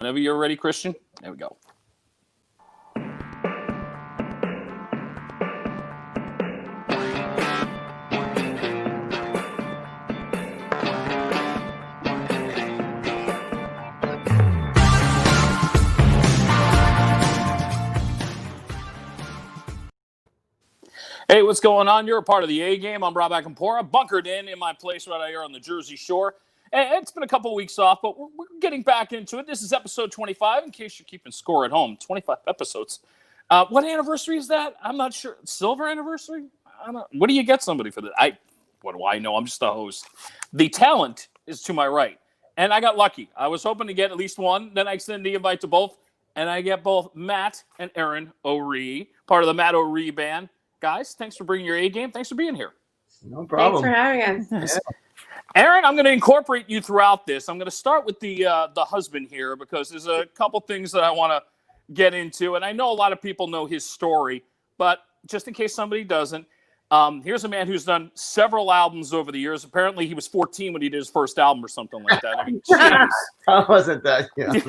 Whenever you're ready, Christian, there we go. Hey, what's going on? You're a part of the A Game. I'm Rob Akampora, bunkered in my place right here on the Jersey Shore. And it's been a couple of weeks off, but we're getting back into it. This is episode 25, in case you're keeping score at home. 25 episodes. What anniversary is that? I'm not sure. Silver anniversary? What do you get somebody for that? What do I know? I'm just a host. The talent is to my right. And I got lucky. I was hoping to get at least one. Then I extended the invite to both. And I get both Matt and Eryn O'Ree, part of the Matt O'Ree Band. Guys, thanks for bringing your A game. Thanks for being here. No problem. Thanks for having us. Yes. Eryn, I'm going to incorporate you throughout this. I'm going to start with the husband here because there's a couple things that I want to get into. And I know a lot of people know his story, but just in case somebody doesn't, here's a man who's done several albums over the years. Apparently he was 14 when he did his first album or something like that. I mean, I wasn't that young.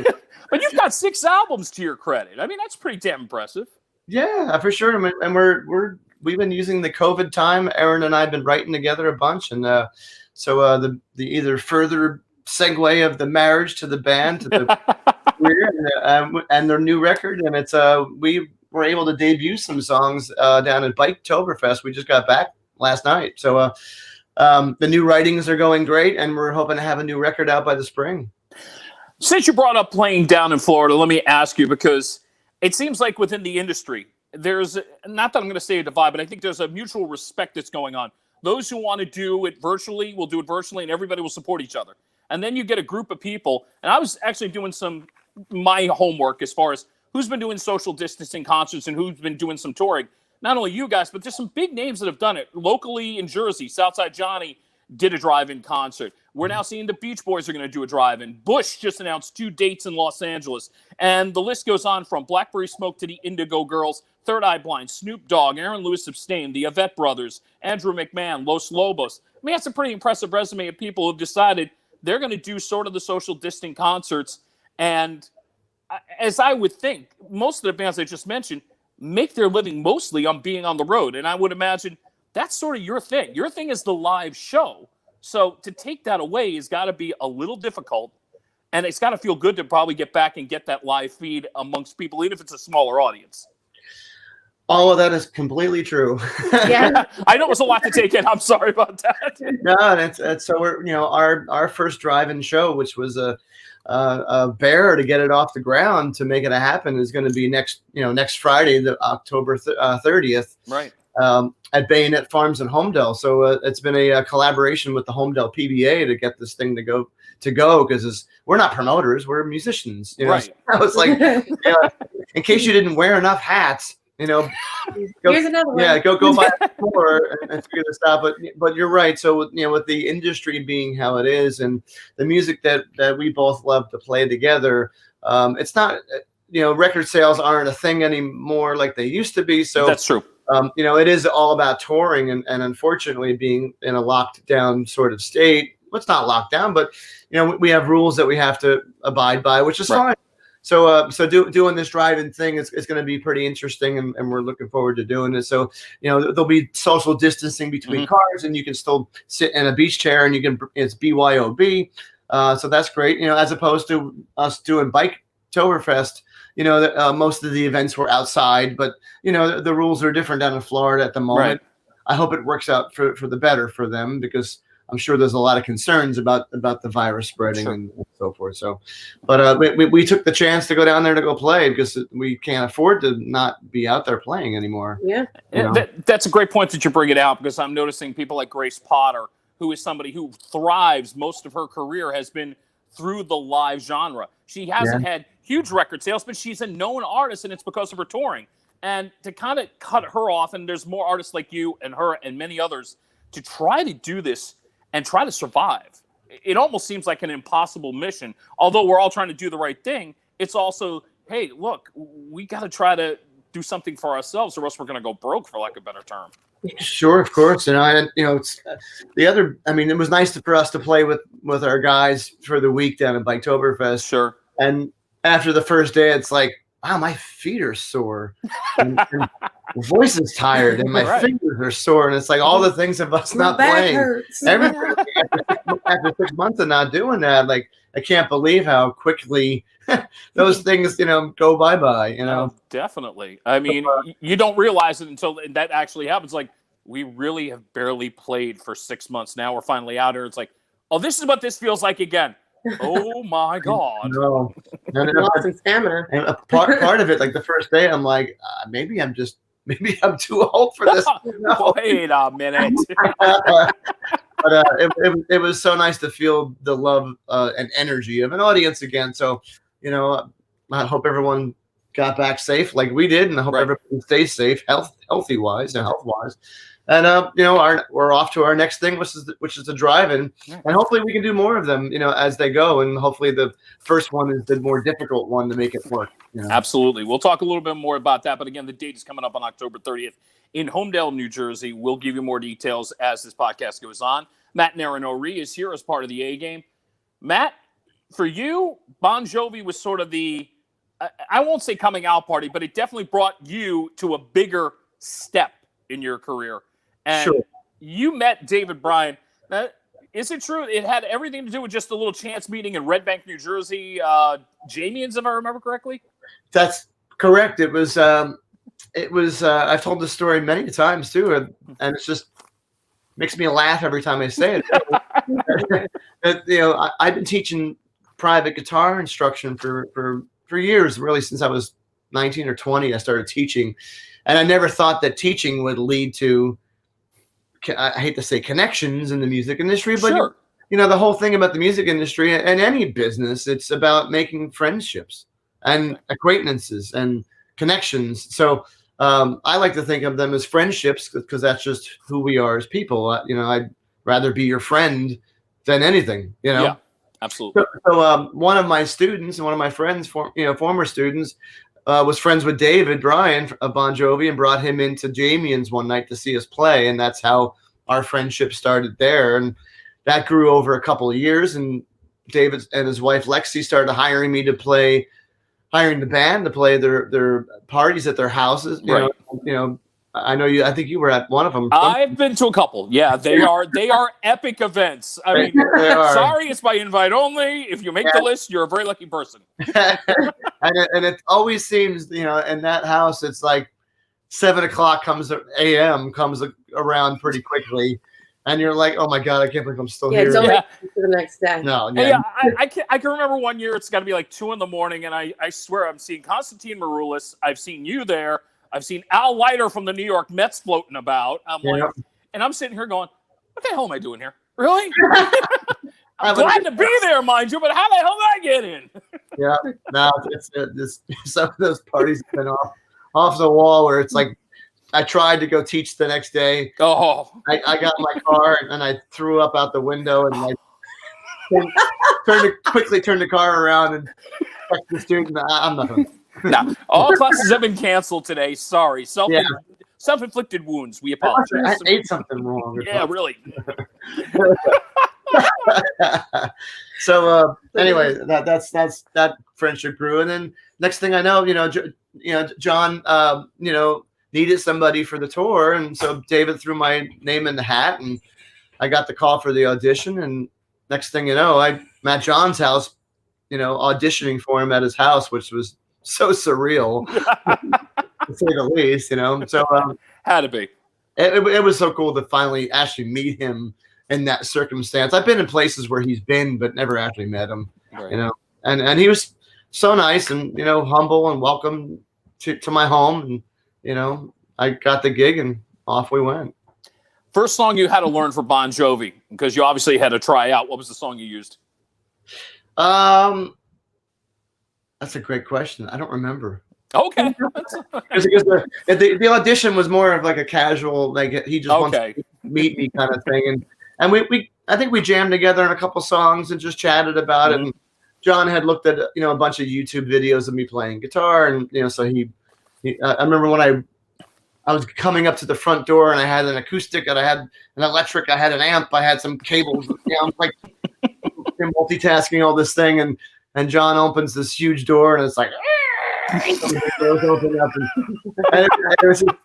But you've got 6 albums to your credit. I mean, that's pretty damn impressive. Yeah, for sure. And we've been using the COVID time. Eryn and I have been writing together a bunch, and so the either further segue of the marriage to the band to the career and their new record, and it's we were able to debut some songs down at Biketoberfest. We just got back last night, so the new writings are going great, and we're hoping to have a new record out by the spring. Since you brought up playing down in Florida, let me ask you, because it seems like within the industry, there's, not that I'm going to say a divide, but I think there's a mutual respect that's going on. Those who want to do it virtually will do it virtually, and everybody will support each other. And then you get a group of people, and I was actually doing my homework as far as who's been doing social distancing concerts and who's been doing some touring. Not only you guys, but there's some big names that have done it. Locally in Jersey, Southside Johnny did a drive-in concert. We're now seeing the Beach Boys are going to do a drive-in. Bush just announced 2 dates in Los Angeles. And the list goes on from Blackberry Smoke to the Indigo Girls, Third Eye Blind, Snoop Dogg, Aaron Lewis Abstain, the Yvette Brothers, Andrew McMahon, Los Lobos. I mean, that's a pretty impressive resume of people who've decided they're going to do sort of the social distancing concerts. And as I would think, most of the bands I just mentioned make their living mostly on being on the road. And I would imagine that's sort of your thing. Your thing is the live show. So to take that away has got to be a little difficult. And it's got to feel good to probably get back and get that live feed amongst people, even if it's a smaller audience. All of that is completely true. Yeah. I know it was a lot to take in. I'm sorry about that. No, it's so we're our first drive-in show, which was a bear to get it off the ground to make it happen, is going to be next Friday, the October 30th. Right. At Bayonet Farms in Homedale. So it's been a collaboration with the Homedale PBA to get this thing to go because we're not promoters, we're musicians. Right. So I was like, in case you didn't wear enough hats, go, Here's another one. Yeah, go buy a store and figure this out. But you're right. So with the industry being how it is, and the music that we both love to play together, it's not record sales aren't a thing anymore like they used to be. So that's true. It is all about touring, and unfortunately being in a locked down sort of state. Well, it's not locked down, but we have rules that we have to abide by, which is fine. So doing this drive-in thing is going to be pretty interesting, and we're looking forward to doing it. So there'll be social distancing between cars, and you can still sit in a beach chair, and it's BYOB. So that's great. As opposed to us doing Biketoberfest. Most of the events were outside, but the rules are different down in Florida at the moment. Right. I hope it works out for the better for them, because I'm sure there's a lot of concerns about the virus spreading and so forth. So, but we took the chance to go down there to go play because we can't afford to not be out there playing anymore. Yeah. That's a great point that you bring it out, because I'm noticing people like Grace Potter, who is somebody who thrives. Most of her career has been through the live genre. She hasn't had huge record sales, but she's a known artist, and it's because of her touring. And to kind of cut her off, and there's more artists like you and her and many others to try to do this and try to survive. It almost seems like an impossible mission. Although we're all trying to do the right thing, it's also, hey, look, we got to try to do something for ourselves, or else we're going to go broke, for lack of a better term. Sure, of course. It's the other. I mean, it was nice for us to play with our guys for the week down at Biketoberfest. Sure. And after the first day, it's like, wow, my feet are sore, and my voice is tired, and my fingers are sore, and it's like all the things of us not playing. Hurts. Everything after 6 months of not doing that, like I can't believe how quickly those things, go bye. Definitely. I mean, you don't realize it until that actually happens. Like, we really have barely played for 6 months. Now we're finally out here. It's like, oh, this is what this feels like again. Oh my God. No. Lost some stamina. And a part of it, like the first day, I'm like, maybe I'm too old for this. No. Wait a minute. But it was so nice to feel the love and energy of an audience again. So, I hope everyone got back safe like we did, and I hope everyone stays safe, healthy-wise and health-wise. And we're off to our next thing, which is the drive-in, and hopefully we can do more of them, as they go. And hopefully the first one is the more difficult one to make it work. Absolutely, we'll talk a little bit more about that. But again, the date is coming up on October 30th in Homedale, New Jersey. We'll give you more details as this podcast goes on. Matt and Eryn O'Ree is here as part of the A Game. Matt, for you, Bon Jovi was sort of the, I won't say coming out party, but it definitely brought you to a bigger step in your career. And you met David Bryan. Is it true it had everything to do with just a little chance meeting in Red Bank, New Jersey, Jamian's, if I remember correctly? That's correct. It was I've told this story many times too, and it's just makes me laugh every time I say it. I've been teaching private guitar instruction for years, really since I was 19 or 20. I started teaching, and I never thought that teaching would lead to, I hate to say connections in the music industry, but the whole thing about the music industry and any business, it's about making friendships and acquaintances and connections. So I like to think of them as friendships because that's just who we are as people. I'd rather be your friend than anything. Yeah, absolutely. So one of my students and one of my friends, former students, was friends with David Bryan of Bon Jovi and brought him into Jamian's one night to see us play, and that's how our friendship started there. And that grew over a couple of years, and David and his wife Lexi started hiring me to play. Hiring the band to play their parties at their houses. You know, I know you. I think you were at one of them. I've been to a couple. Yeah, they are epic events. I mean, sorry, it's by invite only. If you make the list, you're a very lucky person. and it always seems, in that house, it's like 7 o'clock a.m. comes around pretty quickly. And you're like, oh my God, I can't believe I'm still here. It's only for the next day. No, I can remember one year it's got to be like 2 a.m, and I swear I'm seeing Constantine Maroulis. I've seen you there. I've seen Al Leiter from the New York Mets floating about. And I'm sitting here going, what the hell am I doing here? Really? I'm glad to be there, mind you, but how the hell did I get in? Yeah, no, it's some of those parties have been off the wall where it's like, I tried to go teach the next day. Oh, I got in my car and I threw up out the window and I quickly turned the car around and checked the student. I'm not going to. No, all classes have been canceled today. Sorry. Self-inflicted wounds. We apologize. I ate something wrong. Yeah, really. So anyway, that's that friendship grew. And then next thing I know, John, needed somebody for the tour, and so David threw my name in the hat, and I got the call for the audition. And next thing you know, I'm at John's house, auditioning for him at his house, which was so surreal, to say the least. So had to be. It was so cool to finally actually meet him in that circumstance. I've been in places where he's been, but never actually met him. Right. And he was so nice and humble and welcome to my home. And I got the gig and off we went. First song you had to learn for Bon Jovi, because you obviously had to try out. What was the song you used? That's a great question. I don't remember. Okay. Because the audition was more of like a casual, like he just wants to meet me kind of thing. And I think we jammed together on a couple songs and just chatted about it. And John had looked at, a bunch of YouTube videos of me playing guitar. And, so I remember when I was coming up to the front door and I had an acoustic and I had an electric, I had an amp, I had some cables, I was like multitasking all this thing. And and John opens this huge door, and it's like, the doors open up, and it was just,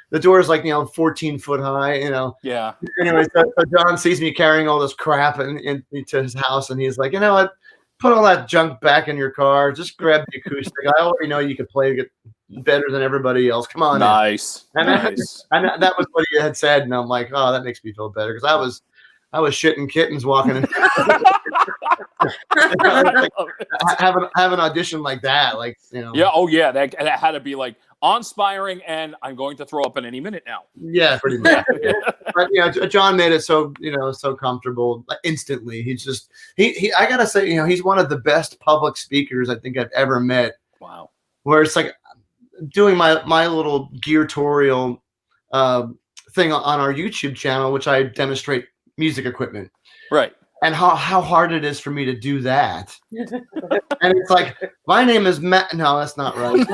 the door is like 14 foot high, Yeah. Anyway, so John sees me carrying all this crap into his house, and he's like, you know what? Put all that junk back in your car. Just grab the acoustic. I already know you can play it better than everybody else. Come on. Nice. And that was what he had said, and I'm like, oh, that makes me feel better, because I was shitting kittens walking in. have an audition like that, Yeah. Oh yeah. That had to be like awe-inspiring, and I'm going to throw up in any minute now. Yeah, pretty much. But John made it so so comfortable instantly. He's just I gotta say, he's one of the best public speakers I think I've ever met. Wow. Where it's like doing my little gear-torial thing on our YouTube channel, which I demonstrate music equipment. Right. And how hard it is for me to do that. And it's like, my name is Matt. No, that's not right.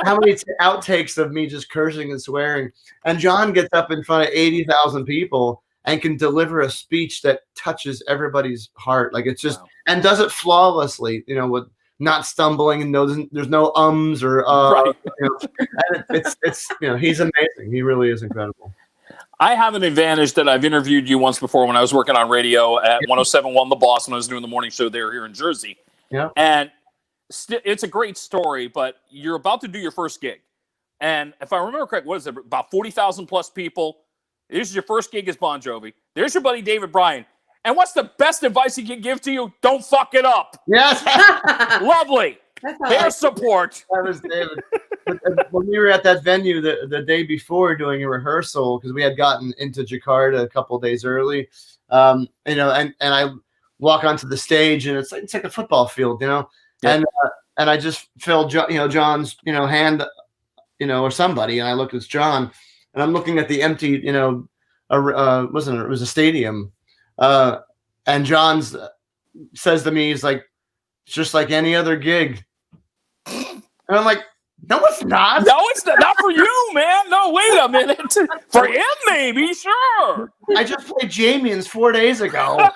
How many outtakes of me just cursing and swearing? And John gets up in front of 80,000 people and can deliver a speech that touches everybody's heart. Like, it's just, and does it flawlessly, with not stumbling, and there's no ums or right. And it's he's amazing. He really is incredible. I have an advantage that I've interviewed you once before when I was working on radio at 107.1 The Boss, when I was doing the morning show there here in Jersey. Yeah. And it's a great story, but you're about to do your first gig. And if I remember correct, what is it? About 40,000 plus people. This is your first gig as Bon Jovi. There's your buddy David Bryan. And what's the best advice he can give to you? Don't fuck it up. Yes. Lovely. Their support. That was David. When we were at that venue the day before doing a rehearsal, because we had gotten into Jakarta a couple of days early, and I walk onto the stage, and it's like a football field, Yeah. and I just felt John's hand, or somebody, and I looked at John, and I'm looking at the empty, it was a stadium, and John's says to me, he's like, it's just like any other gig. And I'm like, no, it's not. No, it's not for you, man. No, wait a minute. For him, maybe, sure. I just played Jamie's 4 days ago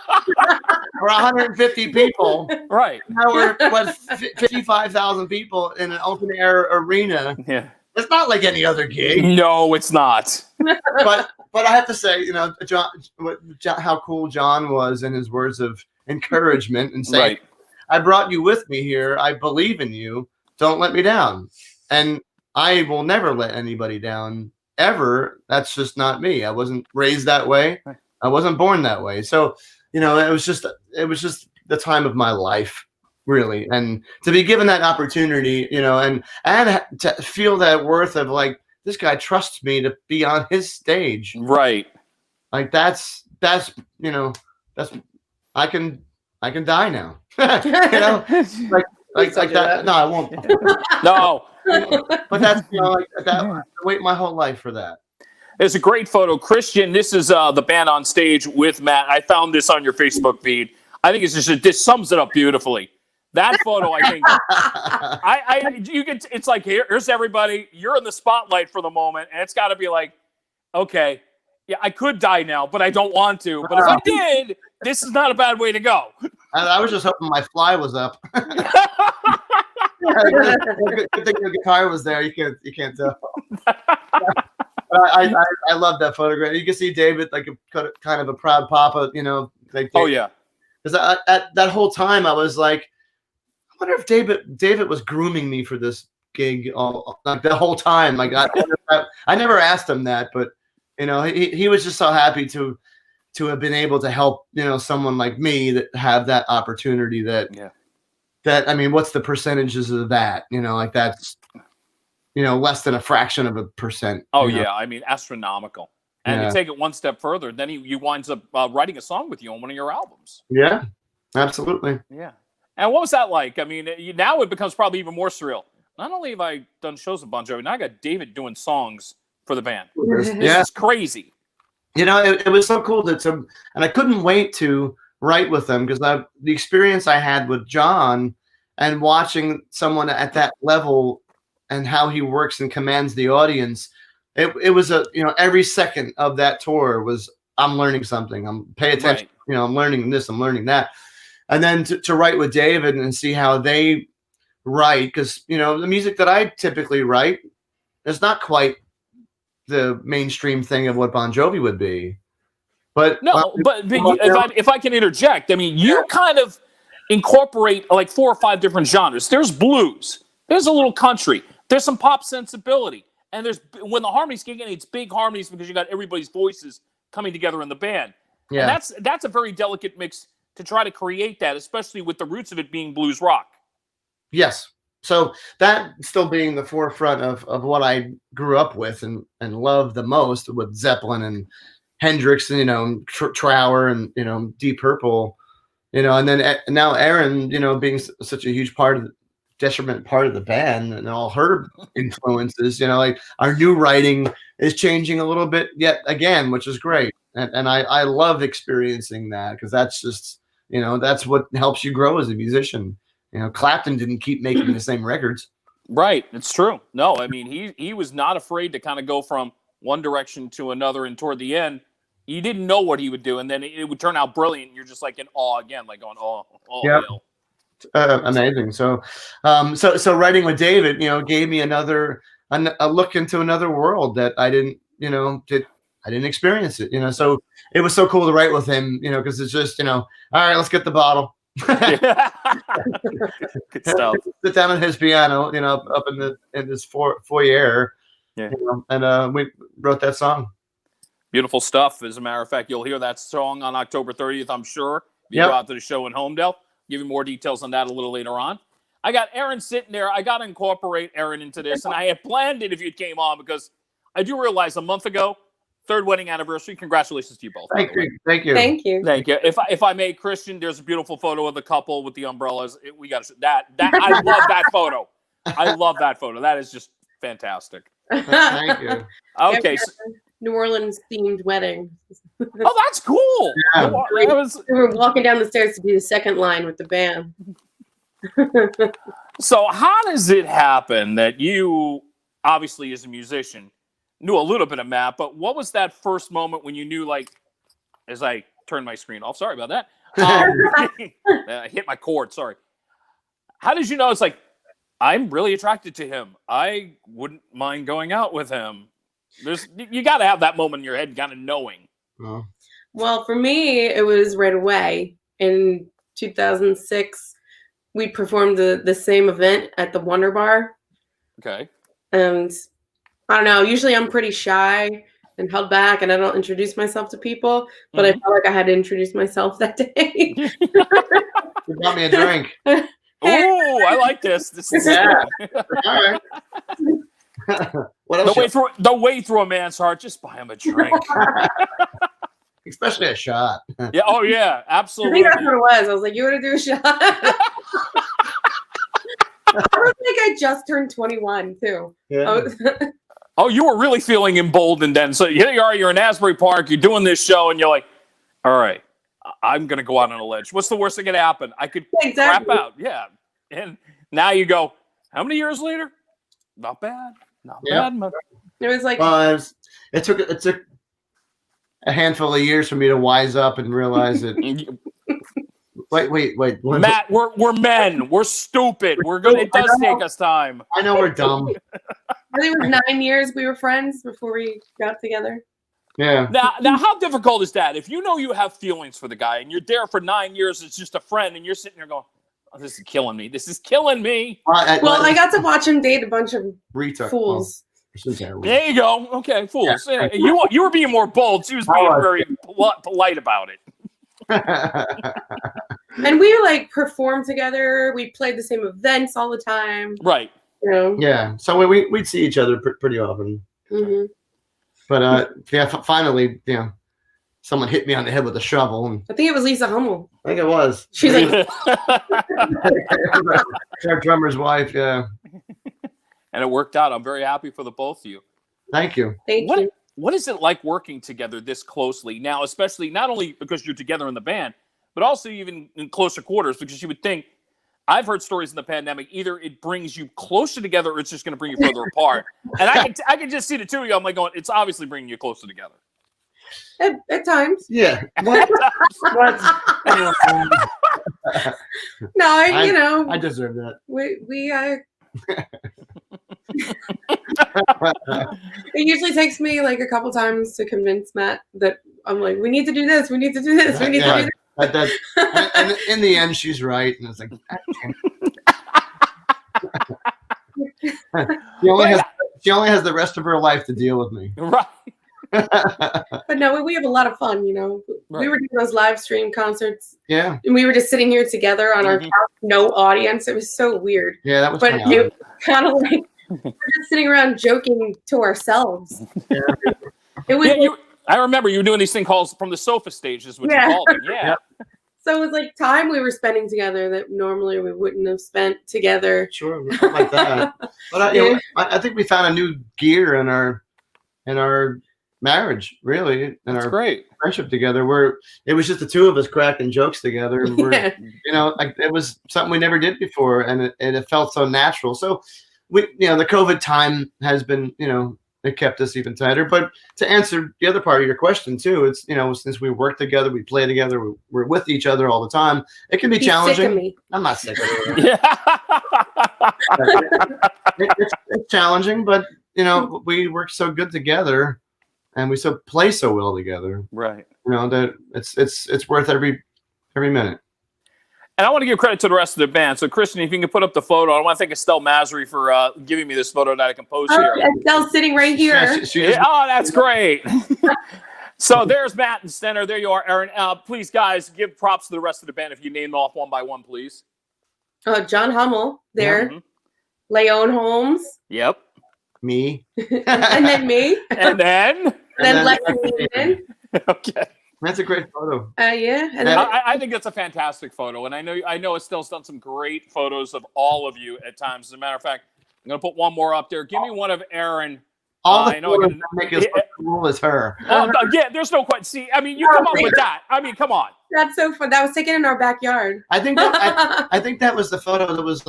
for 150 people. Right. Now we're 55,000 people in an open air arena. Yeah. It's not like any other gig. No, it's not. But I have to say, John, how cool John was in his words of encouragement and saying, right. I brought you with me here. I believe in you. Don't let me down. And I will never let anybody down, ever. That's just not me. I wasn't raised that way. I wasn't born that way. So, it was just the time of my life, really. And to be given that opportunity, and to feel that worth of like, this guy trusts me to be on his stage. Right. Like that's I can die now. Like that. No, I won't. No. But that's I wait my whole life for that. It's a great photo. Christian, this is the band on stage with Matt. I found this on your Facebook feed. I think this sums it up beautifully. That photo, I think, it's like, here's everybody. You're in the spotlight for the moment, and it's got to be like, okay, yeah, I could die now, but I don't want to. But if I did, this is not a bad way to go. I was just hoping my fly was up. Good thing the guitar was there. You can't tell. I love that photograph. You can see David like kind of a proud papa, like oh yeah. Because at that whole time I was like, I wonder if David was grooming me for this gig like the whole time. Like I never asked him that, but he was just so happy to have been able to help someone like me that have that opportunity. That I mean, what's the percentages of that? Like that's less than a fraction of a percent. Oh yeah, I mean astronomical. And to take it one step further, then he winds up writing a song with you on one of your albums. Yeah, absolutely. Yeah. And what was that like? I mean, now it becomes probably even more surreal. Not only have I done shows with Bon Jovi, now I got David doing songs for the band. This is crazy. It was so cool and I couldn't wait to write with them because the experience I had with John and watching someone at that level and how he works and commands the audience. It was every second of that tour was I'm learning something. I'm paying attention. Right. I'm learning this. I'm learning that. and then to write with David and see how they write, because the music that I typically write is not quite the mainstream thing of what Bon Jovi would be. But if I can interject, I mean, you kind of incorporate like 4 or 5 different genres. There's blues, there's a little country, there's some pop sensibility, and when the harmonies kick in, it's big harmonies because you got everybody's voices coming together in the band. Yeah, and that's a very delicate mix to try to create that, especially with the roots of it being blues rock. Yes. So that still being the forefront of what I grew up with and loved the most, with Zeppelin and Hendrix and Trower and Deep Purple, and then now Eryn, being such a huge detriment part of the band, and all her influences, like our new writing is changing a little bit yet again, which is great, and I love experiencing that, because that's just that's what helps you grow as a musician. Clapton didn't keep making the same records. Right. It's true. No, I mean, he was not afraid to kind of go from one direction to another, and toward the end, you didn't know what he would do, and then it would turn out brilliant. You're just like in awe again, like going, oh, yeah. Amazing. So writing with David, gave me a look into another world that I didn't, I didn't experience it, so it was so cool to write with him, because it's just, all right, let's get the bottle. Good stuff. Sit down at his piano, up in this foyer, and we wrote that song. Beautiful stuff. As a matter of fact, you'll hear that song on October 30th, I'm sure. You go out to the show in Homedale. Give you more details on that a little later on. I got Eryn sitting there. I got to incorporate Eryn into this, and I had planned it if you came on, because I do realize a month ago, 3rd wedding anniversary. Congratulations to you both. Thank you. Thank you. If I may, Christian, there's a beautiful photo of the couple with the umbrellas. We got that. I love that photo. I love that photo. That is just fantastic. Thank you. Okay. New Orleans themed wedding. Oh, that's cool. Yeah. We were walking down the stairs to do the second line with the band. So how does it happen that you, obviously as a musician, knew a little bit of math, but what was that first moment when you knew, like, as I turned my screen off, sorry about that. I hit my cord, sorry. How did you know it's like, I'm really attracted to him, I wouldn't mind going out with him? You got to have that moment in your head kind of knowing. Well, for me, it was right away. In 2006, we performed the same event at the Wonder Bar. Okay. And I don't know, usually I'm pretty shy and held back, and I don't introduce myself to people, but I felt like I had to introduce myself that day. You got me a drink. Oh, I like this. This is all right. What else? The way through a man's heart, just buy him a drink. Especially a shot. Yeah. Oh, yeah. Absolutely. I think that's what it was. I was like, you want to do a shot? I don't think I just turned 21, too. Yeah. Oh, you were really feeling emboldened then. So here you are, you're in Asbury Park, you're doing this show, and you're like, all right, I'm going to go out on a ledge. What's the worst that could happen? I could crap out. Yeah. And now you go, how many years later? Not bad. Not bad. It was like... It took a handful of years for me to wise up and realize it. Wait. Matt, we're men. We're stupid. We're good. It does take us time. I know we're dumb. I think it was 9 years we were friends before we got together. Yeah. Now, how difficult is that? If you know you have feelings for the guy and you're there for 9 years, it's just a friend, and you're sitting there going, oh, this is killing me. This is killing me. I got to watch him date a bunch of fools. There you go. Okay, fools. Yeah. You were being more bold. She was being very polite about it. And we performed together. We played the same events all the time. Right. Yeah. So we'd see each other pretty often. Mm-hmm. But finally, someone hit me on the head with a shovel. And I think it was Lisa Hummel. I think it was. She's like, our drummer's wife. Yeah. And it worked out. I'm very happy for the both of you. Thank you. Thank you. What is it like working together this closely now, especially not only because you're together in the band, but also even in closer quarters? Because you would think, I've heard stories in the pandemic, either it brings you closer together or it's just going to bring you further apart. And I can just see the two of you. I'm like going, it's obviously bringing you closer together. At times. Yeah. What? No, I deserve that. It usually takes me like a couple times to convince Matt that I'm like, we need to do this. We need to do this. We need to do this. And in the end, she's right. And it's like, she only has the rest of her life to deal with me. Right. But no, we have a lot of fun, Right. We were doing those live stream concerts. Yeah. And we were just sitting here together on our couch, no audience. It was so weird. Yeah, that was kind of like we're just sitting around joking to ourselves. Yeah. It was I remember you were doing these things called from the sofa stage is what you called them. Yeah. So it was like time we were spending together that normally we wouldn't have spent together. Sure, like that. But I think we found a new gear in our marriage, really, and our great friendship together. Where it was just the two of us cracking jokes together, and we're, like it was something we never did before, and it felt so natural. So we, the COVID time has been, it kept us even tighter. But to answer the other part of your question too, it's since we work together, we play together, we're with each other all the time. It can be challenging. Sick of me. I'm not sick of it. It's challenging, but we work so good together, and we play so well together. Right. That it's worth every minute. And I want to give credit to the rest of the band. So, Christian, if you can put up the photo, I want to thank Estelle Masry for giving me this photo that I can post here. Estelle's sitting right here. Oh, that's great. So there's Matt and Stenner. There you are, Eryn. Please, guys, give props to the rest of the band if you name them off one by one, please. John Hummel there. Mm-hmm. Leon Holmes. Yep. Me. And then me. And then Lexington. Okay. That's a great photo. Yeah. And I think it's a fantastic photo. And I know Estelle's done some great photos of all of you at times. As a matter of fact, I'm going to put one more up there. Give me one of Eryn. All the photos that make us cool as her. Yeah, there's no question. See, I mean, you come up with that. I mean, come on. That's so fun. That was taken in our backyard. I think that was the photo that was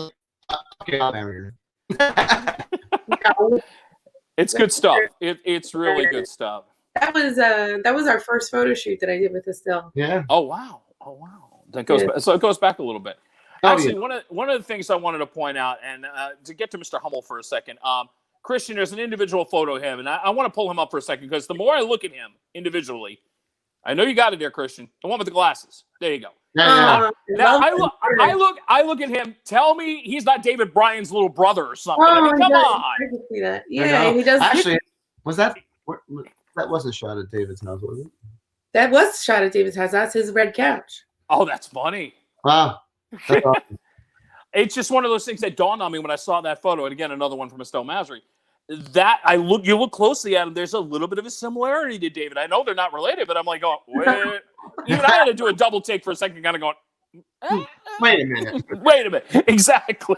It's good stuff. It's really good stuff. That was our first photo shoot that I did with Estelle. Yeah. Oh wow. That goes back, so it goes back a little bit. Actually, one of the things I wanted to point out, and to get to Mr. Hummel for a second, Christian, there's an individual photo of him, and I want to pull him up for a second because the more I look at him individually, I know you got it there, Christian. The one with the glasses. There you go. Yeah. Now I look at him. Tell me he's not David Bryan's little brother or something. I mean, come on. I can see that. Yeah, he does. Actually, that wasn't shot at David's house, was it? That was shot at David's house. That's his red couch. Oh, that's funny. Wow. That's awesome. It's just one of those things that dawned on me when I saw that photo. And again, another one from Estelle Masry. You look closely at him. There's a little bit of a similarity to David. I know they're not related, but I'm like, oh, wait. Even I had to do a double take for a second, kind of going, wait a minute. Wait a minute. Exactly.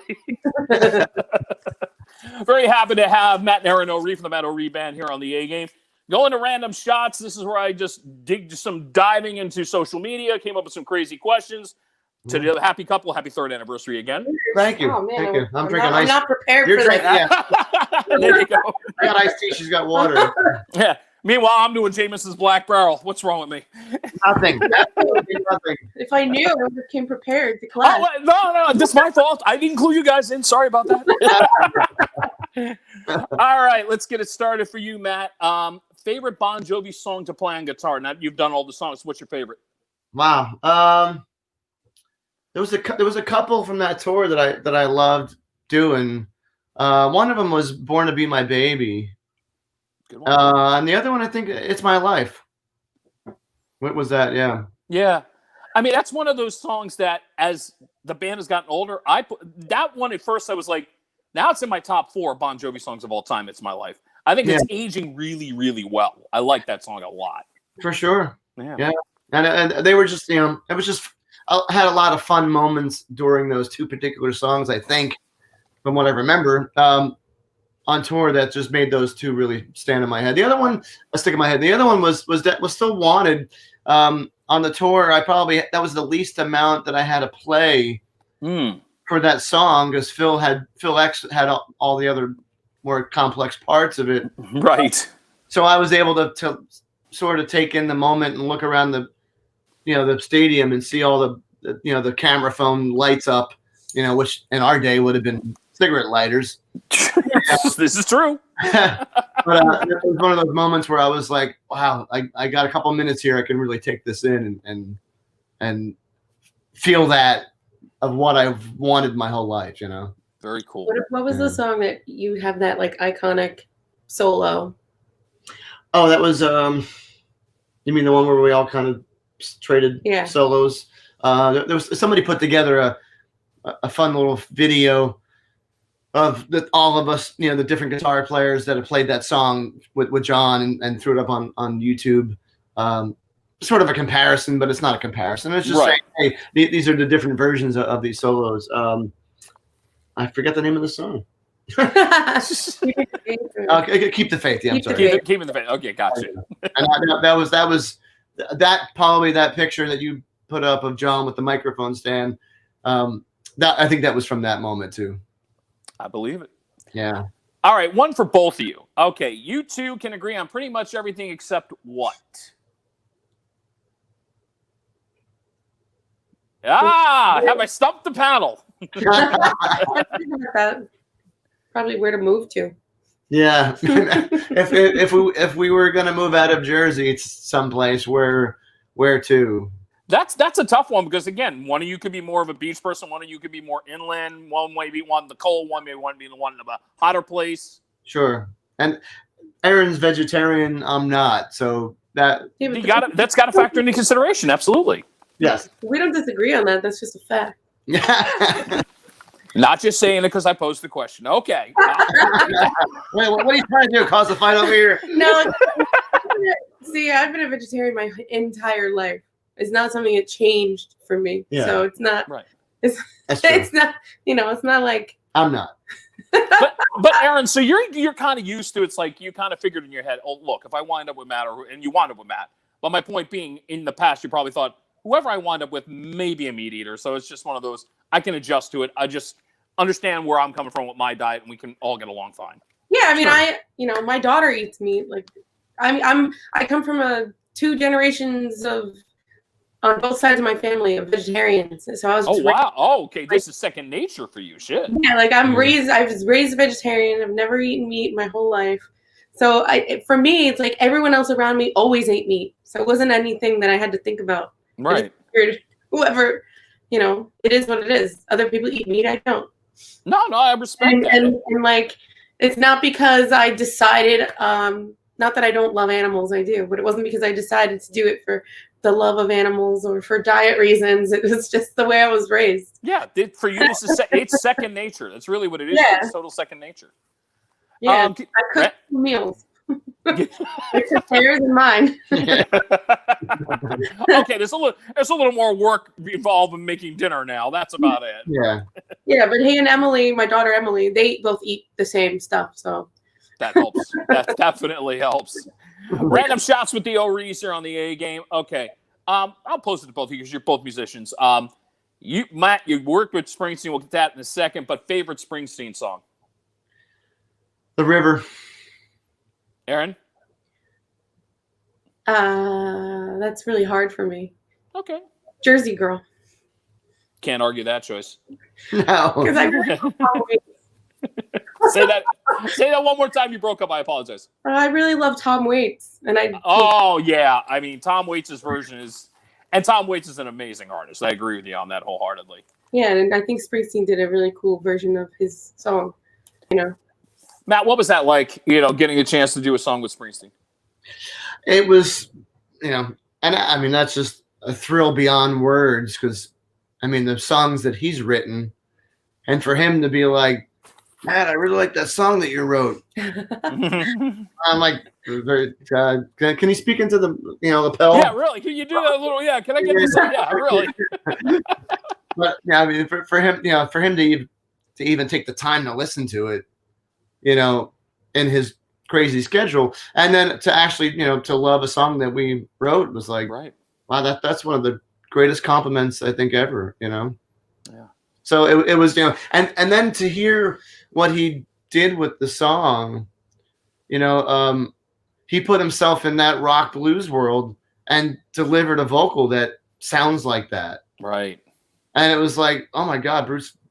Very happy to have Matt and Eryn O'Ree from the Matt O'Ree Band here on the A Game. Going to random shots. This is where I just dig some diving into social media, came up with some crazy questions. To the happy couple, happy third anniversary again. Thank you. Oh, man, Thank you. I'm drinking I'm not prepared for that. Yeah. There you go. I got iced tea. She's got water. Yeah. Meanwhile, I'm doing Jameson's Black Barrel. What's wrong with me? Nothing. Nothing. If I knew, I would have came prepared to class. Oh, no. This is my fault. I didn't include you guys in. Sorry about that. All right. Let's get it started for you, Matt. Favorite Bon Jovi song to play on guitar? Now you've done all the songs. What's your favorite? Wow. There was a couple from that tour that I loved doing. One of them was "Born to Be My Baby," good one. And the other one I think "It's My Life." What was that? Yeah. Yeah, I mean that's one of those songs that, as the band has gotten older, that one at first I was like, now it's in my top 4 Bon Jovi songs of all time. "It's My Life." I think it's aging really, really well. I like that song a lot. For sure. Yeah. And they were just it was just. I had a lot of fun moments during those 2 particular songs, I think, from what I remember, on tour that just made those 2 really stand in my head. The other one, stick in my head. The other one was Still Wanted. On the tour, that was the least amount that I had to play for that song because Phil X had all the other more complex parts of it. Right. So I was able to sort of take in the moment and look around the stadium and see all the camera phone lights up, which in our day would have been cigarette lighters. This is true. But it was one of those moments where I was like, wow, I got a couple minutes here. I can really take this in and feel that of what I've wanted my whole life, Very cool. What was the song that you have that like iconic solo? Oh, that was you mean the one where we all kind of traded solos? There was somebody put together a fun little video of all of us, the different guitar players that have played that song with John and threw it up on YouTube. Sort of a comparison, but it's not a comparison. It's just saying, hey, these are the different versions of these solos. I forget the name of the song. Keep the faith. Yeah, I'm sorry. Keep the faith. Okay, gotcha. And that was probably that picture that you put up of John with the microphone stand. I think that was from that moment too. I believe it. Yeah. All right, one for both of you. Okay, you two can agree on pretty much everything except what? Have I stumped the panel? Probably where to move to. Yeah. if we were gonna move out of Jersey, it's someplace where to. That's a tough one because again, one of you could be more of a beach person, one of you could be more inland, one maybe want the cold, one maybe want to be the one of a hotter place. Sure. And Eryn's vegetarian, I'm not, so that's got to factor into consideration. Absolutely. Yes. We don't disagree on that. That's just a fact. Not just saying it because I posed the question. Okay. Wait, what are you trying to do? Cause a fight over here? No. See, I've been a vegetarian my entire life. It's not something that changed for me. Yeah. So it's not. Right. It's not. It's not like. I'm not. but Eryn, so you're kind of used to it's like you kind of figured in your head, oh look, if I wind up with Matt and you wind up with Matt. But my point being, in the past, you probably thought whoever I wind up with may be a meat eater. So it's just one of those. I can adjust to it. I just understand where I'm coming from with my diet, and we can all get along fine. Yeah, I mean, my daughter eats meat. Like, I come from 2 generations of on both sides of my family of vegetarians. So I was. Oh wow! Oh, okay. This is second nature for you. Shit. Yeah, like I was raised a vegetarian. I've never eaten meat my whole life. So for me, it's like everyone else around me always ate meat. So it wasn't anything that I had to think about. Right. Whoever, it is what it is. Other people eat meat. I don't. No, I respect that. And like, it's not because I decided. Not that I don't love animals, I do, but it wasn't because I decided to do it for the love of animals or for diet reasons. It was just the way I was raised. Yeah, for you, this is it's second nature. That's really what it is. Yeah. It's total second nature. Yeah, I cook meals. It's theirs and mine. Okay, there's a little more work involved in making dinner now. That's about it. Yeah. Yeah, but he and Emily, my daughter Emily, they both eat the same stuff, so that helps. That definitely helps. Random shots with the O'Rees here on the A game. Okay. I'll pose it to both of you because you're both musicians. Matt, you worked with Springsteen. We'll get that in a second. But favorite Springsteen song? The River. Eryn? That's really hard for me. Okay. Jersey Girl. Can't argue that choice. No. Because I really Say that one more time. You broke up. I apologize. I really love Tom Waits, and Oh yeah, I mean Tom Waits' version is, and Tom Waits is an amazing artist. I agree with you on that wholeheartedly. Yeah, and I think Springsteen did a really cool version of his song. Matt, what was that like? Getting a chance to do a song with Springsteen. It was, and I mean that's just a thrill beyond words because, I mean the songs that he's written, and for him to be like, Matt, I really like that song that you wrote. I'm like, can you speak into the lapel? Yeah, really. Can you do that a little? Yeah, can I get this? Yeah, really. But yeah, I mean, for him, for him to even take the time to listen to it, in his crazy schedule, and then to actually, to love a song that we wrote was like, right. Wow, that's one of the greatest compliments I think ever. Yeah. So it was, and then to hear what he did with the song, he he put himself in that rock blues world and delivered a vocal that sounds like that. Right. And it was like, oh my God,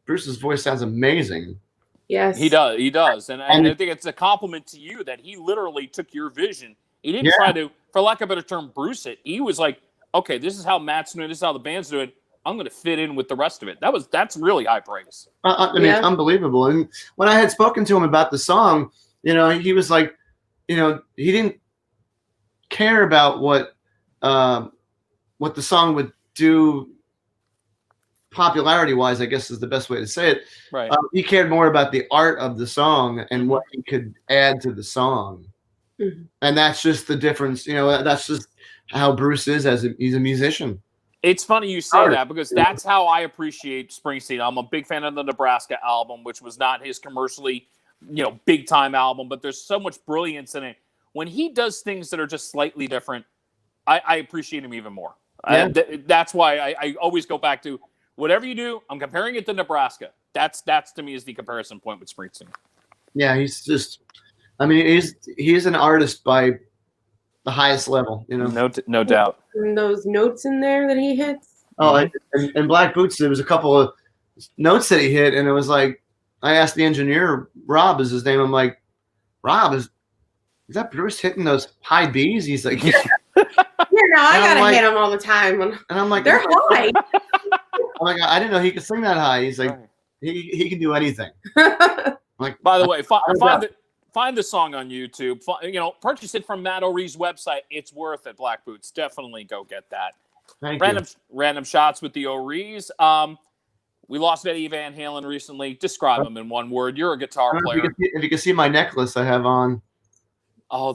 Bruce's voice sounds amazing. Yes, He does. And I think it's a compliment to you that he literally took your vision. He didn't try to, for lack of a better term, Bruce it. He was like, okay, this is how Matt's doing it. This is how the band's doing it. I'm going to fit in with the rest of it. That's really high praise. I mean, it's unbelievable. And when I had spoken to him about the song, he was like, he didn't care about what the song would do popularity-wise, I guess is the best way to say it. Right. He cared more about the art of the song and what he could add to the song. Mm-hmm. And that's just the difference. That's just how Bruce is he's a musician. It's funny you say that because that's how I appreciate Springsteen. I'm a big fan of the Nebraska album, which was not his commercially, big time album, but there's so much brilliance in it. When he does things that are just slightly different, I appreciate him even more. Yeah. That's why I always go back to whatever you do, I'm comparing it to Nebraska. That's to me is the comparison point with Springsteen. Yeah, he's just, he's an artist by the highest level, No doubt. And those notes in there that he hits. Oh, and Black Boots, there was a couple of notes that he hit, and it was like, I asked the engineer, Rob is his name. I'm like, Rob, is that Bruce hitting those high B's? He's like, yeah. I gotta hit them all the time. And I'm like, they're high. I'm like, I didn't know he could sing that high. He's like, he can do anything. Like, by the way, find the song on YouTube. Purchase it from Matt O'Ree's website. It's worth it. Black Boots, definitely go get that. Thank you. Random shots with the O'Rees. We lost Eddie Van Halen recently. Describe him in one word. You're a guitar player. If you can see my necklace I have on. Oh,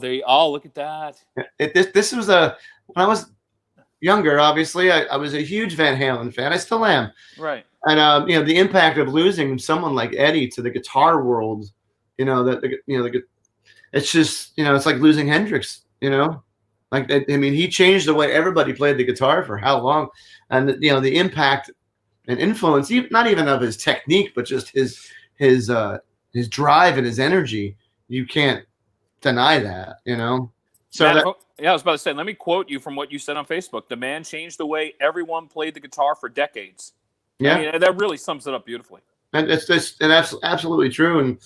look at that. This was when I was younger, obviously, I was a huge Van Halen fan. I still am. Right. And the impact of losing someone like Eddie to the guitar world, it's just, it's like losing Hendrix, like, he changed the way everybody played the guitar for how long, and the impact and influence, not even of his technique, but just his drive and his energy. You can't deny that, So Matt, I was about to say, let me quote you from what you said on Facebook. The man changed the way everyone played the guitar for decades. Yeah, that really sums it up beautifully. And it's just absolutely true. And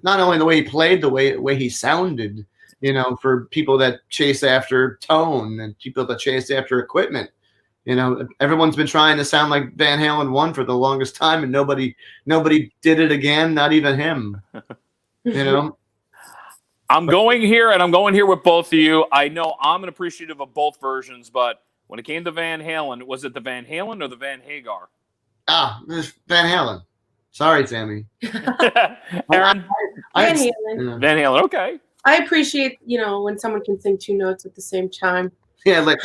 not only the way he played, the way he sounded. For people that chase after tone and people that chase after equipment. Everyone's been trying to sound like Van Halen 1 for the longest time, and nobody did it again, not even him. I'm going here with both of you. I know I'm an appreciative of both versions, but when it came to Van Halen, was it the Van Halen or the Van Hagar? This Van Halen. Sorry, Sammy. Eryn? Van Halen. Van Halen, okay. I appreciate, when someone can sing two notes at the same time. Yeah, like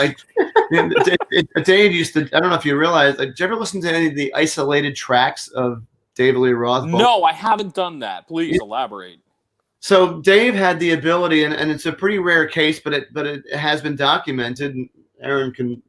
Dave used to. I don't know if you realize. Did you ever listen to any of the isolated tracks of David Lee Roth? No, I haven't done that. Please elaborate. So Dave had the ability, and it's a pretty rare case, but it has been documented. And Eryn can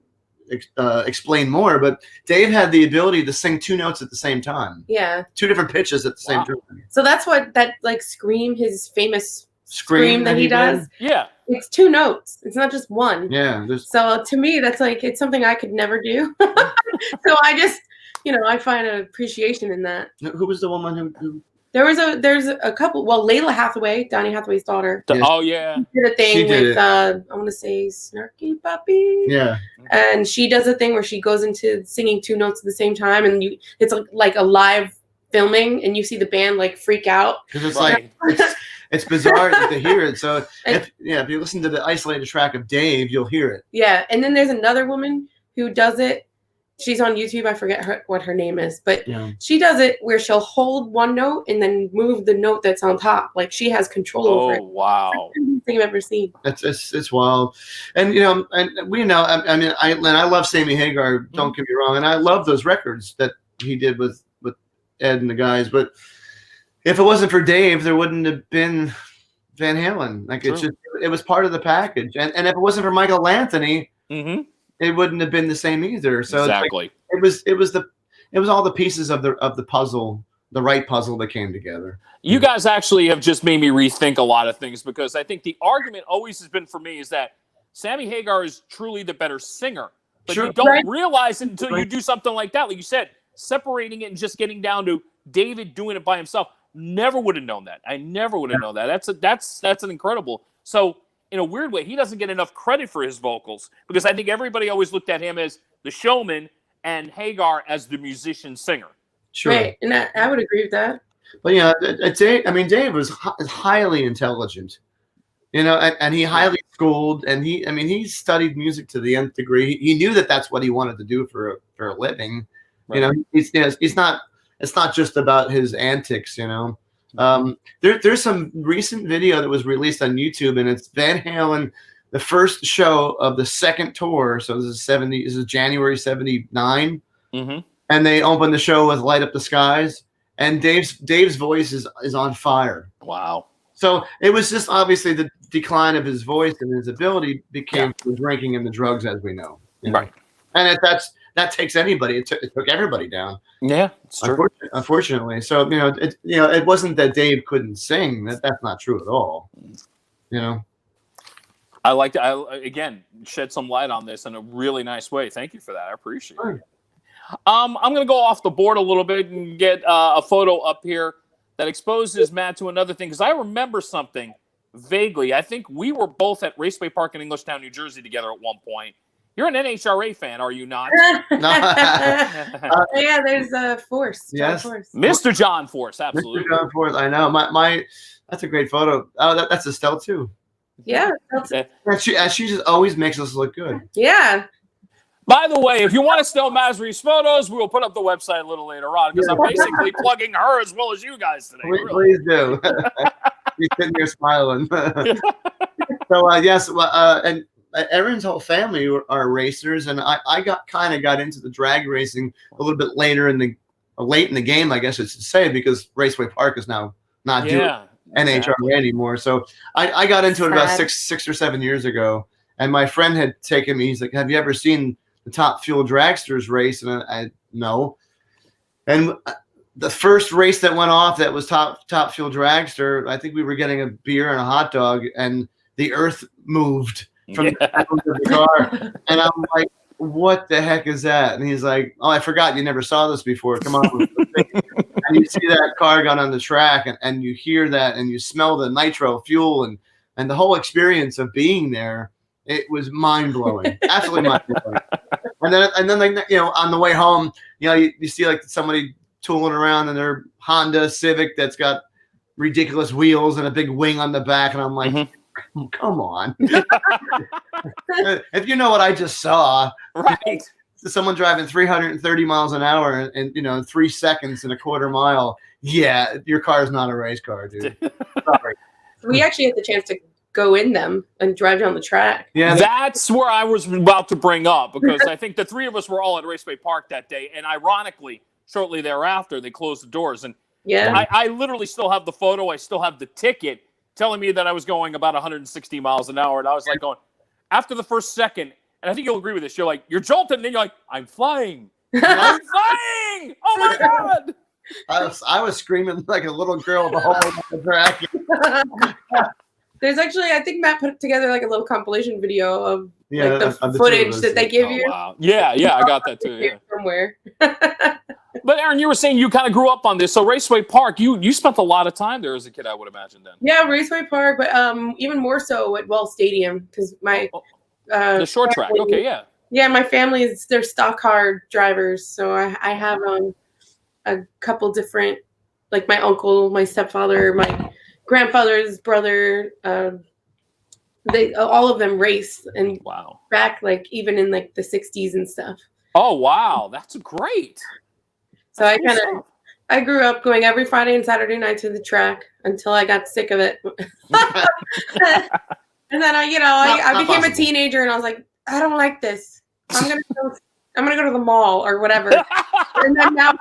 explain more. But Dave had the ability to sing two notes at the same time. Yeah, two different pitches at the same time. So that's what that Scream, his famous Scream that he does. Yeah. It's two notes. It's not just one. Yeah. So to me, that's it's something I could never do. So I just, I find an appreciation in that. Who was the woman who? There's a couple. Well, Layla Hathaway, Donny Hathaway's daughter. Oh yeah. She did a thing with I want to say Snarky Puppy. Yeah. And she does a thing where she goes into singing two notes at the same time, and it's like a live filming, and you see the band freak out. Because it's it's bizarre to hear it. So if you listen to the isolated track of Dave, you'll hear it. Yeah, and then there's another woman who does it. She's on YouTube. I forget what her name is, but she does it where she'll hold one note and then move the note that's on top. Like she has control over it. Oh wow! Thing I've ever seen. It's wild, and and we know. I love Sammy Hagar. Don't get me wrong, and I love those records that he did with Ed and the guys, but. If it wasn't for Dave, there wouldn't have been Van Halen. It was part of the package. And if it wasn't for Michael Anthony, it wouldn't have been the same either. So exactly. It was all the pieces of the puzzle the right puzzle that came together. You guys actually have just made me rethink a lot of things, because I think the argument always has been for me is that Sammy Hagar is truly the better singer, but Sure. you don't Right. realize it until you do something like that. Like you said, separating it and just getting down to David doing it by himself. Never would have known that. I never would have known that. That's an incredible. So in a weird way, he doesn't get enough credit for his vocals, because I think everybody always looked at him as the showman and Hagar as the musician singer. Sure. Right, and I would agree with that. But yeah, Dave was highly intelligent, and he highly schooled, and he studied music to the nth degree. He knew that that's what he wanted to do for a living. Right. He's not. It's not just about his antics. There's some recent video that was released on YouTube, and it's Van Halen, the first show of the second tour. So this is January '79, Mm-hmm. and they opened the show with "Light Up the Skies." And Dave's voice is on fire. Wow. So it was just obviously the decline of his voice and his ability became the drinking and the drugs, as we know. Right. And that takes anybody. It took everybody down. Yeah, it's true. Unfortunately. So it wasn't that Dave couldn't sing. That's not true at all. I like to again shed some light on this in a really nice way. Thank you for that. I appreciate it. I'm going to go off the board a little bit and get a photo up here that exposes Matt to another thing, because I remember something vaguely. I think we were both at Raceway Park in Englishtown, New Jersey together at one point. You're an NHRA fan, are you not? Yeah, there's a Force. Yes. Force. Mr. John Force, absolutely. Mr. John Force, I know. My that's a great photo. Oh, that's Estelle too. Yeah. And she just always makes us look good. Yeah. By the way, if you want to steal Masri's photos, we will put up the website a little later on, because I'm basically plugging her as well as you guys today. Please do. You're sitting here smiling. So yes, and Eryn's whole family are racers, and I got into the drag racing a little bit late in the game, I guess it's to say, because Raceway Park is now not doing NHRA anymore. So I got into it about six or 7 years ago, and my friend had taken me. He's like, "Have you ever seen the Top Fuel Dragsters race?" And I no. And the first race that went off that was Top Fuel Dragster, I think we were getting a beer and a hot dog, and the earth moved from the back of the car. And I'm like, "What the heck is that?" And he's like, "Oh, I forgot you never saw this before. Come on." And you see that car got on the track, and you hear that, and you smell the nitro fuel, and the whole experience of being there. It was mind blowing, absolutely mind blowing. And then like on the way home, you see like somebody tooling around in their Honda Civic that's got ridiculous wheels and a big wing on the back, and I'm like, come on. If you know what I just saw, right? Someone driving 330 miles an hour and 3 seconds in a quarter mile. Yeah, your car is not a race car, dude. Sorry. We actually had the chance to go in them and drive down the track. Yeah, that's where I was about to bring up, because I think the three of us were all at Raceway Park that day, and ironically, shortly thereafter, they closed the doors. And I literally still have the photo. I still have the ticket telling me that I was going about 160 miles an hour, and I was like going, after the first second, and I think you'll agree with this, you're like, you're jolted, and then you're like, I'm flying. I'm flying! Oh my God! I was screaming like a little girl the whole way down the track. There's actually, I think Matt put together like a little compilation video of the footage that they give you. Wow. Yeah, I got that too. Yeah. Somewhere. But Eryn, you were saying you kind of grew up on this. So Raceway Park, you spent a lot of time there as a kid, I would imagine then. Yeah, Raceway Park, but even more so at Wells Stadium, because my the short track. Okay, yeah. Yeah, my family they're stock car drivers, so I have a couple different, like my uncle, my stepfather, my grandfather's brother, they all of them race and back like even in like the 60s and stuff. Oh wow, that's great. So I grew up going every Friday and Saturday night to the track until I got sick of it. And then I became a teenager and I was like, I don't like this. I'm gonna go to the mall or whatever. And then now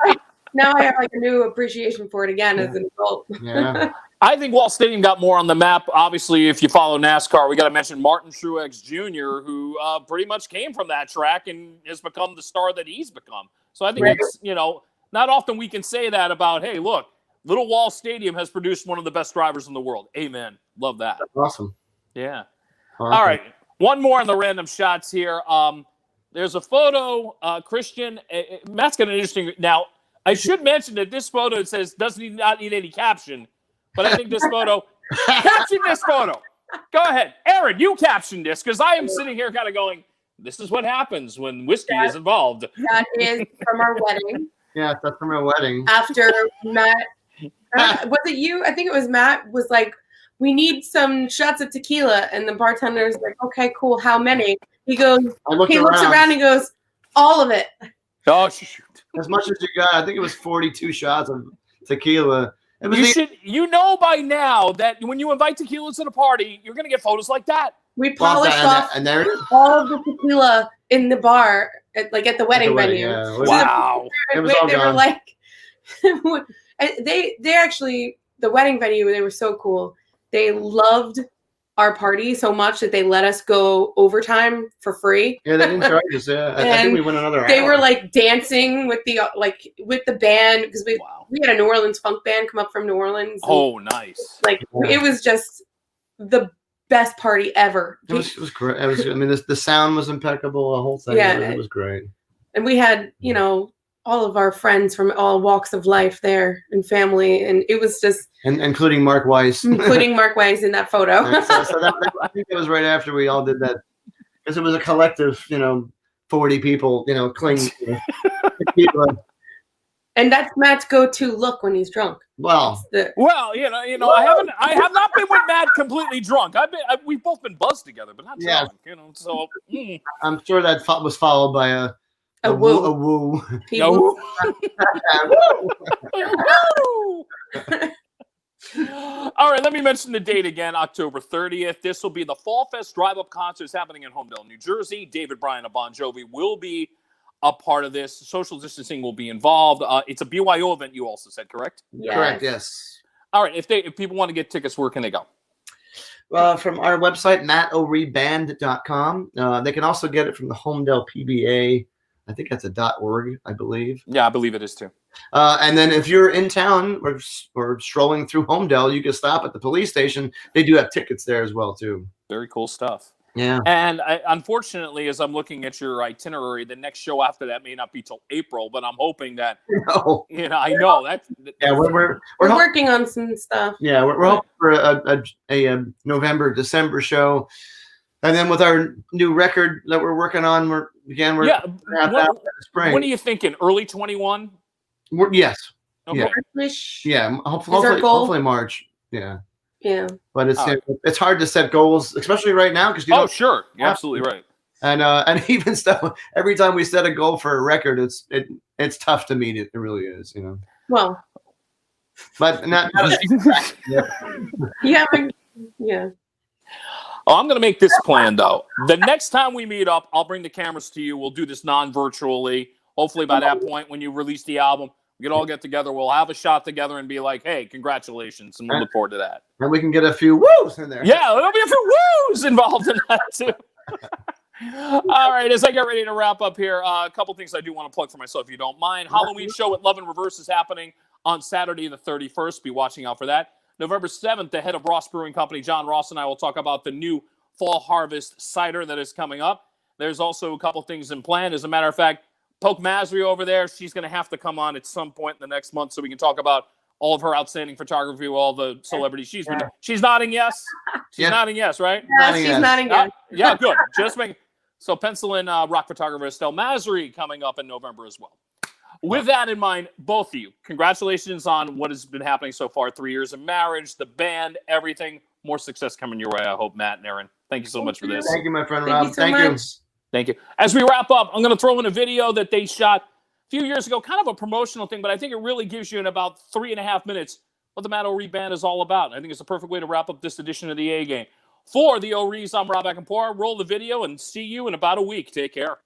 I have like a new appreciation for it again as an adult. Yeah. I think Walt Stadium got more on the map. Obviously, if you follow NASCAR, we got to mention Martin Truex Jr., who pretty much came from that track and has become the star that he's become. So I think it's, not often we can say that about, hey, look, Little Wall Stadium has produced one of the best drivers in the world. Amen. Love that. That's awesome. Yeah. Awesome. All right. One more on the random shots here. There's a photo, Christian. Matt's got an interesting. Now, I should mention that this photo says doesn't not need any caption, but I think this photo, caption this photo. Go ahead. Eryn, you caption this because I am sitting here kind of going, this is what happens when whiskey is involved. That is from our wedding. Yeah, that's from our wedding. After Matt, was it you? I think it was Matt was like, we need some shots of tequila. And the bartender's like, okay, cool. How many? He goes, he looks around and goes, all of it. Oh, shoot. As much as you got. I think it was 42 shots of tequila. It was you know by now that when you invite tequila to the party, you're going to get photos like that. We polished off and there all of the tequila in the bar, at the wedding venue. Yeah. Wow. It was all they gone. were like, they actually, the wedding venue, they were so cool. They loved our party so much that they let us go overtime for free. Yeah, they didn't charge us. Yeah, I think we went another hour. They were like dancing with the band because we had a New Orleans funk band come up from New Orleans. Oh, nice! It was just the best party ever. It was great. I mean, the sound was impeccable. The whole thing. Yeah, it was great. And we had all of our friends from all walks of life there and family, and it was just including Mark Weiss, in that photo. I think it was right after we all did that because it was a collective, 40 people, clinging to people. And that's Matt's go-to look when he's drunk. Well, I have not been with Matt completely drunk. We've both been buzzed together, but not drunk. So I'm sure that was followed by a woo. A woo. All right, let me mention the date again, October 30th. This will be the Fall Fest drive-up concerts happening in Homedale, New Jersey. David Bryan of Bon Jovi will be a part of this. Social distancing will be involved. It's a BYO event, you also said, correct? Yes. Correct, yes. All right, if people want to get tickets, where can they go? From our website, mattoreeband.com. They can also get it from the Homedale PBA. I think that's .org, I believe. Yeah, I believe it is too. And then if you're in town or strolling through Homedale, you can stop at the police station. They do have tickets there as well, too. Very cool stuff. Yeah. And unfortunately, as I'm looking at your itinerary, the next show after that may not be till April, but I'm hoping that, I know that. Yeah, we're working on some stuff. Yeah, we're hoping for a November, December show. And then with our new record that we're working on, we're spring. When are you thinking? Early 21? Yes. Okay. Yeah. Hopefully March. Yeah. Yeah. But it's hard to set goals, especially right now, because sure, you're absolutely right. And even stuff. Every time we set a goal for a record, it's tough to meet it. It really is, Well. But not Yeah. Yeah. Oh, I'm going to make this plan, though. The next time we meet up, I'll bring the cameras to you. We'll do this non-virtually. Hopefully by that point, when you release the album, we can all get together. We'll have a shot together and be like, hey, congratulations. And we'll look forward to that. And we can get a few woos in there. Yeah, there'll be a few woos involved in that, too. All right, as I get ready to wrap up here, a couple things I do want to plug for myself, if you don't mind. Halloween show at Love and Reverse is happening on Saturday the 31st. Be watching out for that. November 7th, the head of Ross Brewing Company, John Ross, and I will talk about the new Fall Harvest cider that is coming up. There's also a couple things in plan. As a matter of fact, Poke Masri over there, she's going to have to come on at some point in the next month so we can talk about all of her outstanding photography with all the celebrities. She's nodding yes? She's nodding yes, right? Yeah, she's nodding yes. Yeah, good. So pencil in rock photographer Estelle Masri coming up in November as well. With that in mind, both of you, congratulations on what has been happening so far, 3 years of marriage, the band, everything. More success coming your way, I hope, Matt and Eryn. Thank you so much for this. Thank you, my friend Rob. Thank you so much. Thank you. As we wrap up, I'm going to throw in a video that they shot a few years ago, kind of a promotional thing, but I think it really gives you in about 3.5 minutes what the Matt O'Ree Band is all about. I think it's a perfect way to wrap up this edition of the A Game. For the O'Rees, I'm Rob Acampora. Roll the video and see you in about a week. Take care.